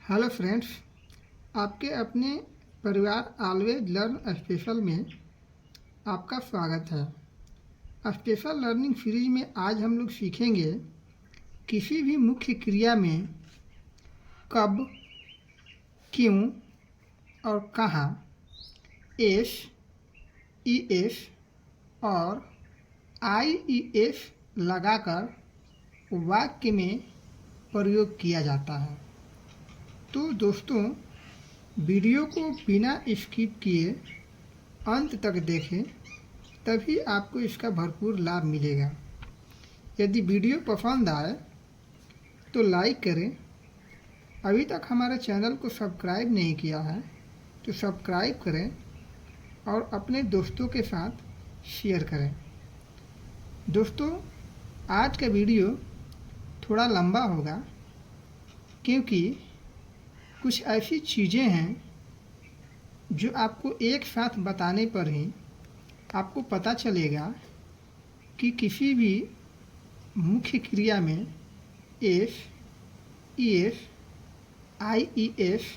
Hello friends, आपके अपने परिवार ऑलवेज लर्न स्पेशल में आपका स्वागत है। स्पेशल लर्निंग सीरीज में आज हम लोग सीखेंगे किसी भी मुख्य क्रिया में कब, क्यों और कहाँ एस, ई एस और आई ई एस लगाकर वाक्य में प्रयोग किया जाता है। तो दोस्तों, वीडियो को बिना स्किप किए अंत तक देखें, तभी आपको इसका भरपूर लाभ मिलेगा। यदि वीडियो पसंद आए तो लाइक करें। अभी तक हमारे चैनल को सब्सक्राइब नहीं किया है तो सब्सक्राइब करें और अपने दोस्तों के साथ शेयर करें। दोस्तों, आज का वीडियो थोड़ा लंबा होगा क्योंकि कुछ ऐसी चीज़ें हैं जो आपको एक साथ बताने पर ही आपको पता चलेगा कि किसी भी मुख्य क्रिया में एस, ई एस, आई ई एस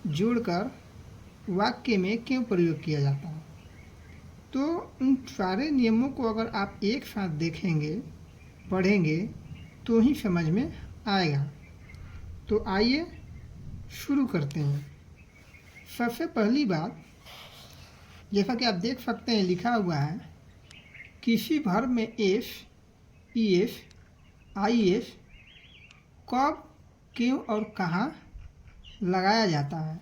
जोड़कर वाक्य में क्यों प्रयोग किया जाता है। तो उन सारे नियमों को अगर आप एक साथ देखेंगे, पढ़ेंगे तो ही समझ में आएगा। तो आइए शुरू करते हैं। सबसे पहली बात, जैसा कि आप देख सकते हैं लिखा हुआ है, किसी वर्ब में S, E S, I S कब, क्यों और कहाँ लगाया जाता है।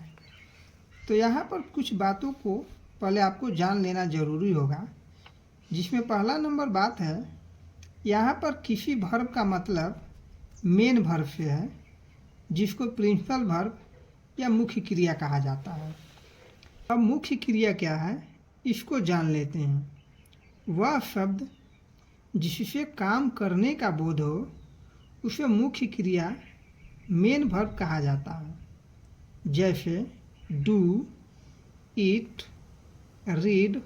तो यहाँ पर कुछ बातों को पहले आपको जान लेना ज़रूरी होगा, जिसमें पहला नंबर बात है, यहाँ पर किसी वर्ब का मतलब मेन वर्ब से है, जिसको प्रिंसिपल वर्ब या मुख्य क्रिया कहा जाता है। अब मुख्य क्रिया क्या है, इसको जान लेते हैं। वह शब्द जिससे काम करने का बोध हो उसे मुख्य क्रिया मेन वर्ब कहा जाता है। जैसे डू, ईट, रीड,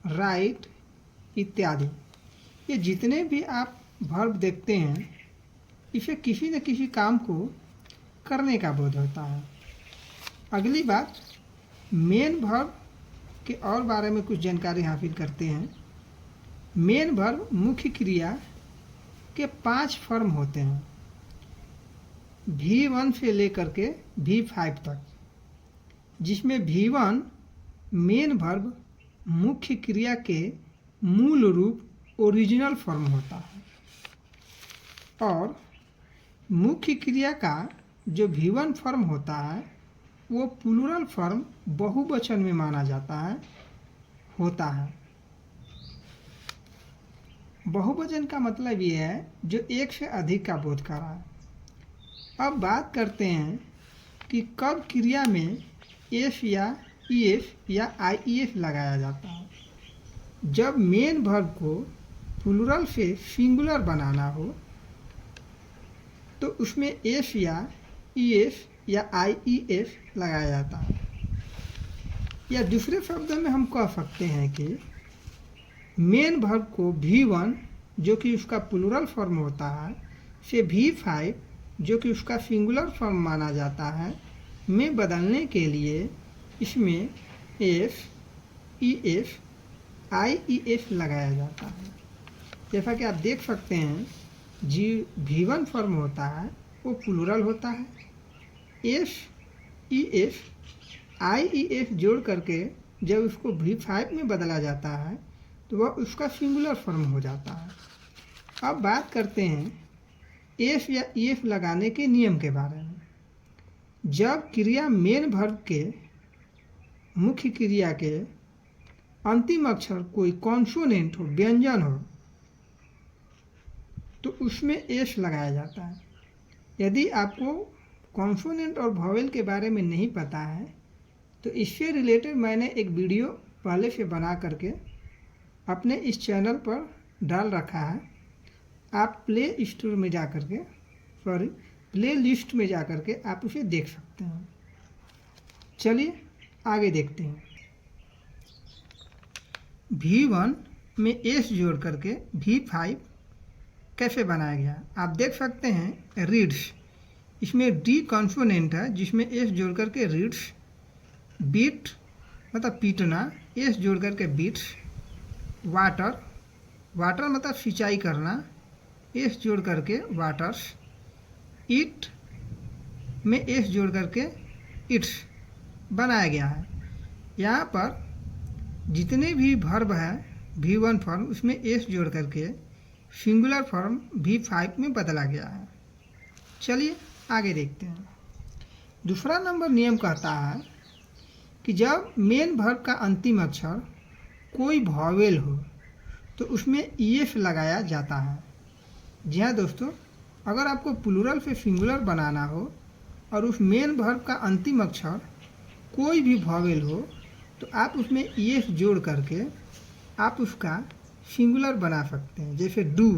राइट इत्यादि। ये जितने भी आप वर्ब देखते हैं, इसे किसी न किसी काम को करने का बोध होता है। अगली बात, मेन वर्ब के और बारे में कुछ जानकारी हासिल करते हैं। मेन वर्ब मुख्य क्रिया के 5 फॉर्म होते हैं, V1 से लेकर के V5 तक, जिसमें V1 मेन वर्ब मुख्य क्रिया के मूल रूप ओरिजिनल फॉर्म होता है और मुख्य क्रिया का जो V1 फॉर्म होता है वो प्लूरल फॉर्म बहुवचन में माना जाता है, होता है। बहुवचन का मतलब ये है जो एक से अधिक का बोध कर रहा है। अब बात करते हैं कि कब क्रिया में एस या ई एस या आई ई एस लगाया जाता है। जब मेन वर्ब को प्लूरल से सिंगुलर बनाना हो तो उसमें एस या ई एस या आई ई एस लगाया जाता है। या दूसरे शब्दों में हम कह सकते हैं कि मेन वर्ब को V1 जो कि उसका प्लूरल फॉर्म होता है से V5 जो कि उसका सिंगुलर फॉर्म माना जाता है में बदलने के लिए इसमें एस, ई एस, आई ई एस लगाया जाता है। जैसा कि आप देख सकते हैं, जी V1 फॉर्म होता है वो प्लूरल होता है। एस, ई एस, आई ई एस जोड़ करके जब उसको V5 में बदला जाता है तो वह उसका सिंगुलर फॉर्म हो जाता है। अब बात करते हैं एस या ई एस लगाने के नियम के बारे में। जब क्रिया मेन वर्ब के मुख्य क्रिया के अंतिम अक्षर कोई कॉन्सोनेंट हो, व्यंजन हो, तो उसमें एस लगाया जाता है। यदि आपको कॉन्सोनेंट और वॉवेल के बारे में नहीं पता है तो इससे रिलेटेड मैंने एक वीडियो पहले से बना करके अपने इस चैनल पर डाल रखा है। आप प्ले स्टोर में जा करके प्ले लिस्ट में जा करके आप उसे देख सकते हैं। चलिए आगे देखते हैं। V1 में एस जोड़ करके V5 कैसे बनाया गया, आप देख सकते हैं। रीड्स, इसमें डी कॉन्सोनेंट है जिसमें एस जोड़ करके रीड्स, बीट मतलब पीटना, एस जोड़ करके बीट्स, वाटर, वाटर मतलब सिंचाई करना, एस जोड़ करके वाटर्स, ईट में एस जोड़ करके इट्स बनाया गया है। यहाँ पर जितने भी वर्ब है V1 फॉर्म उसमें एस जोड़ करके सिंगुलर फॉर्म V5 में बदला गया है। चलिए आगे देखते हैं। दूसरा नंबर नियम कहता है कि जब मेन वर्ब का अंतिम अक्षर कोई वॉवेल हो तो उसमें ईएस लगाया जाता है। जी हाँ दोस्तों, अगर आपको प्लूरल से सिंगुलर बनाना हो और उस मेन वर्ब का अंतिम अक्षर कोई भी वॉवेल हो तो आप उसमें ईएस जोड़ करके आप उसका सिंगुलर बना सकते हैं। जैसे डू,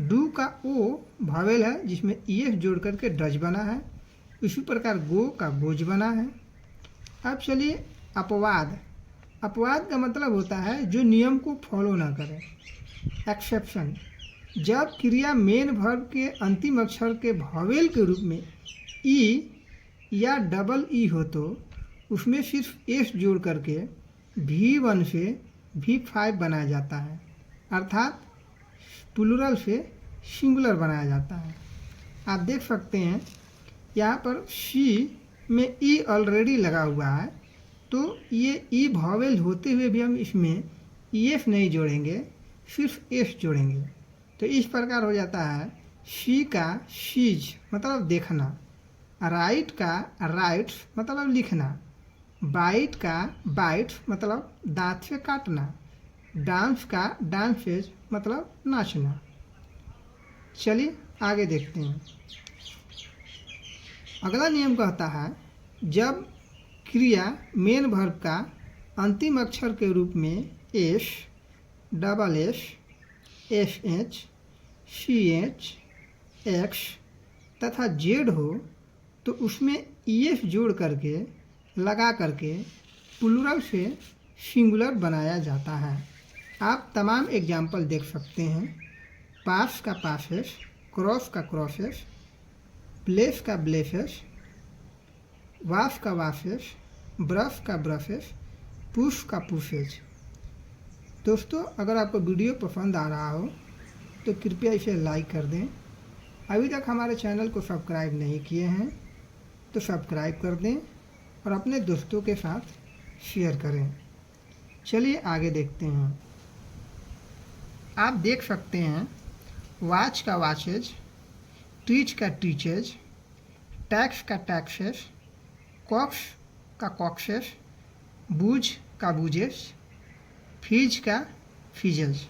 डू का ओ वॉवेल है जिसमें ईएस जोड़ करके डज बना है। इसी प्रकार गो का गोज बना है। अब चलिए अपवाद, अपवाद का मतलब होता है जो नियम को फॉलो ना करे। एक्सेप्शन, जब क्रिया मेन वर्ब के अंतिम अक्षर के वॉवेल के रूप में ई या डबल ई हो तो उसमें सिर्फ एस जोड़ करके V1 से V5 बनाया जाता है, अर्थात प्लूरल से सिंगुलर बनाया जाता है। आप देख सकते हैं यहाँ पर सी में ई ऑलरेडी लगा हुआ है तो ये ई वॉवेल होते हुए भी हम इसमें ईएस नहीं जोड़ेंगे, सिर्फ एस जोड़ेंगे। तो इस प्रकार हो जाता है सी का सीज मतलब देखना, राइट का राइट्स मतलब लिखना, बाइट का बाइट्स मतलब दांत से काटना, डांस का डांसेज मतलब नाचना। चलिए आगे देखते हैं। अगला नियम कहता है जब क्रिया मेन वर्ब का अंतिम अक्षर के रूप में S, double S, S H, C H, X तथा जेड हो तो उसमें ईएस जोड़ करके लगा करके प्लूरल से सिंगुलर बनाया जाता है। आप तमाम एग्जाम्पल देख सकते हैं। पास का पासेस, क्रॉस का क्रॉसेस, ब्लेस का ब्लेसेस, वाश का वाशेस, ब्रश का ब्रशेस, पुश का पुशेज। दोस्तों अगर आपको वीडियो पसंद आ रहा हो तो कृपया इसे लाइक कर दें। अभी तक हमारे चैनल को सब्सक्राइब नहीं किए हैं तो सब्सक्राइब कर दें और अपने दोस्तों के साथ शेयर करें। चलिए आगे देखते हैं। आप देख सकते हैं वॉच का वॉचेज, टीच का टीचेज, टैक्स का टैक्सेस, कॉक्स का कॉक्सेस, बूझ का बूझेस, फीज का फीजल्स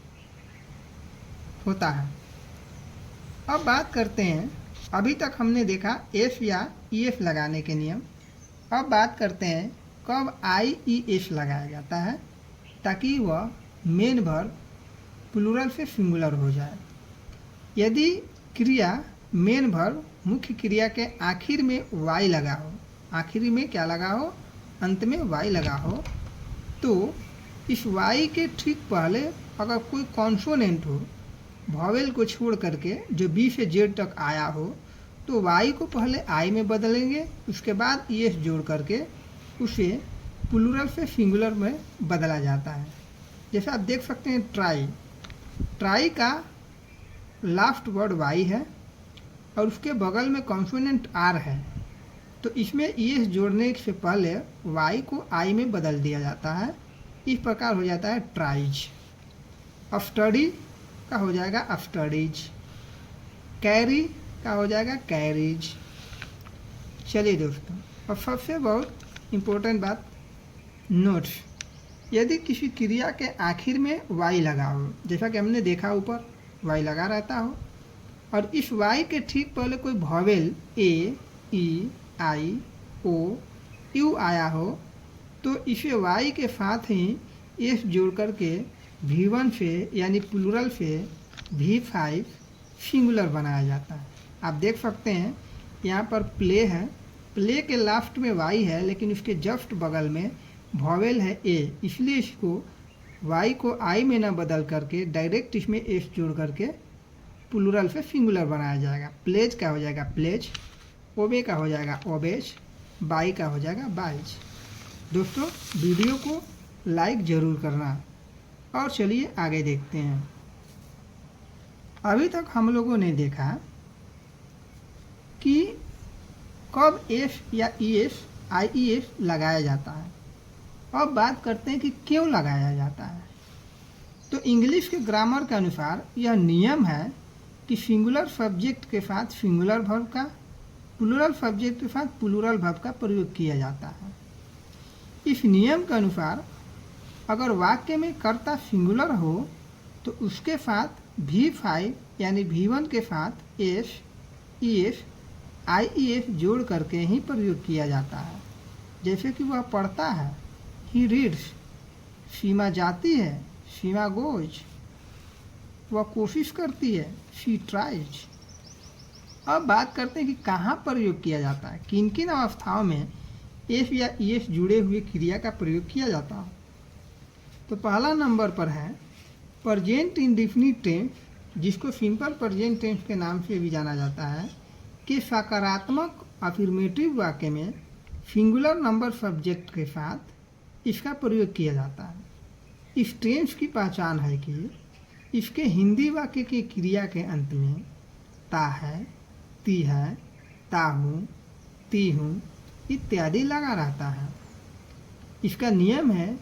होता है। अब बात करते हैं, अभी तक हमने देखा एस या ईएस लगाने के नियम। अब बात करते हैं कब आईईएस लगाया जाता है ताकि वह मेन वर्ब प्लूरल से सिंगुलर हो जाए। यदि क्रिया मेन वर्ब मुख्य क्रिया के आखिर में वाई लगा हो, आखिरी में क्या लगा हो, अंत में वाई लगा हो, तो इस वाई के ठीक पहले अगर कोई कॉन्सोनेंट हो वॉवेल को छोड़ करके जो बी से जेड तक आया हो तो वाई को पहले आई में बदलेंगे, उसके बाद ईएस जोड़ करके उसे प्लूरल से सिंगुलर में बदला जाता है। जैसे आप देख सकते हैं ट्राई, ट्राई का लास्ट वर्ड वाई है और उसके बगल में कॉन्सोनेंट आर है तो इसमें ईएस जोड़ने से पहले वाई को आई में बदल दिया जाता है। इस प्रकार हो जाता है ट्राइज। स्टडी का हो जाएगा स्टडीज, कैरी का हो जाएगा कैरीज। चलिए दोस्तों, और सबसे बहुत इम्पोर्टेंट बात, नोट्स। यदि किसी क्रिया के आखिर में वाई लगा हो, जैसा कि हमने देखा ऊपर वाई लगा रहता हो, और इस वाई के ठीक पहले कोई vowel A, E, I, O, you आया हो तो इसे वाई के साथ ही एस जोड़ करके V1 से यानी प्लूरल से V5 सिंगुलर बनाया जाता है। आप देख सकते हैं यहाँ पर प्ले है, प्ले के लास्ट में वाई है लेकिन उसके जस्ट बगल में वॉवेल है ए, इसलिए इसको वाई को आई में ना बदल करके डायरेक्ट इसमें एस जोड़ करके प्लूरल से सिंगुलर बनाया जाएगा। प्लेज का हो जाएगा प्लेज, ओबे का हो जाएगा ओबेज, बाई का हो जाएगा बाइज। दोस्तों वीडियो को लाइक ज़रूर करना। और चलिए आगे देखते हैं। अभी तक हम लोगों ने देखा कि कब एफ या ईएफ आईईएफ लगाया जाता है। अब बात करते हैं कि क्यों लगाया जाता है। तो इंग्लिश के ग्रामर के अनुसार यह नियम है कि सिंगुलर सब्जेक्ट के साथ सिंगुलर वर्ब का, प्लूरल सब्जेक्ट के साथ प्लूरल वर्ब का प्रयोग किया जाता है। इस नियम के अनुसार अगर वाक्य में कर्ता सिंगुलर हो तो उसके साथ V5 यानी V1 के साथ एस, ईएफ, आईईएफ जोड़ करके ही प्रयोग किया जाता है। जैसे कि वह पढ़ता है, ही रीड्स, सीमा जाती है, सीमा गोज, वह कोशिश करती है, शी ट्राइज। अब बात करते हैं कि कहाँ प्रयोग किया जाता है, किन किन अवस्थाओं में एफ या ईएफ जुड़े हुए क्रिया का प्रयोग किया जाता है। तो पहला नंबर पर है प्रेजेंट इंडेफिनिट टेंस, जिसको सिंपल प्रेजेंट टेंस के नाम से भी जाना जाता है, कि सकारात्मक अफर्मेटिव वाक्य में सिंगुलर नंबर सब्जेक्ट के साथ इसका प्रयोग किया जाता है। इस टेंस की पहचान है कि इसके हिंदी वाक्य की क्रिया के अंत में ता है, ती है, ता हूँ, ती हूँ इत्यादि लगा रहता है। इसका नियम है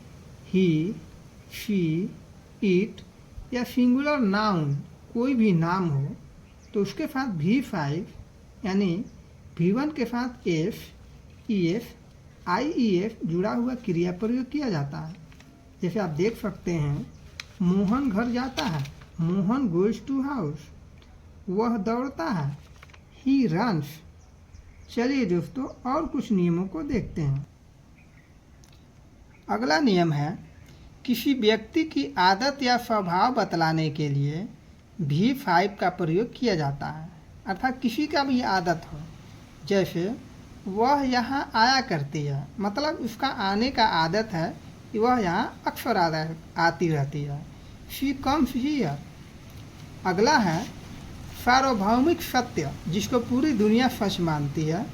ही, शी, इट या सिंगुलर नाउन कोई भी नाम हो तो उसके साथ V5 यानी V1 के साथ एफ, ईएफ, आईईएफ जुड़ा हुआ क्रिया प्रयोग किया जाता है। जैसे आप देख सकते हैं, मोहन घर जाता है, मोहन गोज टू हाउस, वह दौड़ता है, ही रन्स। चलिए दोस्तों और कुछ नियमों को देखते हैं। अगला नियम है किसी व्यक्ति की आदत या स्वभाव बतलाने के लिए V5 का प्रयोग किया जाता है। अर्थात किसी का भी आदत हो, जैसे वह यहाँ आया करती है, मतलब उसका आने का आदत है कि वह यहाँ अक्सर आती रहती है, शी कम्स हियर। अगला है सार्वभौमिक सत्य, जिसको पूरी दुनिया सच मानती है,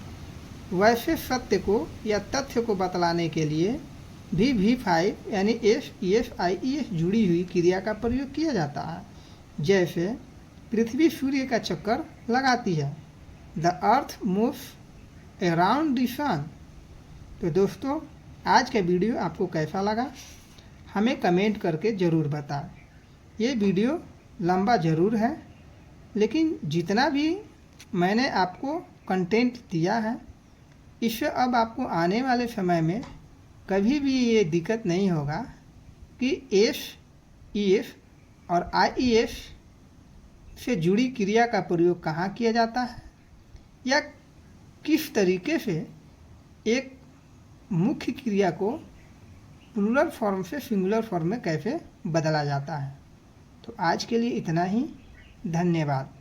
वैसे सत्य को या तथ्य को बतलाने के लिए भी V5 यानी एस, ईएफ, आईईएफ जुड़ी हुई क्रिया का प्रयोग किया जाता है। जैसे पृथ्वी सूर्य का चक्कर लगाती है, the earth moves around the sun. तो दोस्तों आज का वीडियो आपको कैसा लगा हमें कमेंट करके ज़रूर बताएं। ये वीडियो लंबा ज़रूर है, लेकिन जितना भी मैंने आपको कंटेंट दिया है, इससे अब आपको आने वाले समय में कभी भी ये दिक्कत नहीं होगा कि एस, ईएफ और आईईएफ से जुड़ी क्रिया का प्रयोग कहाँ किया जाता है या किस तरीके से एक मुख्य क्रिया को प्लूरल फॉर्म से सिंगुलर फॉर्म में कैसे बदला जाता है। तो आज के लिए इतना ही। धन्यवाद।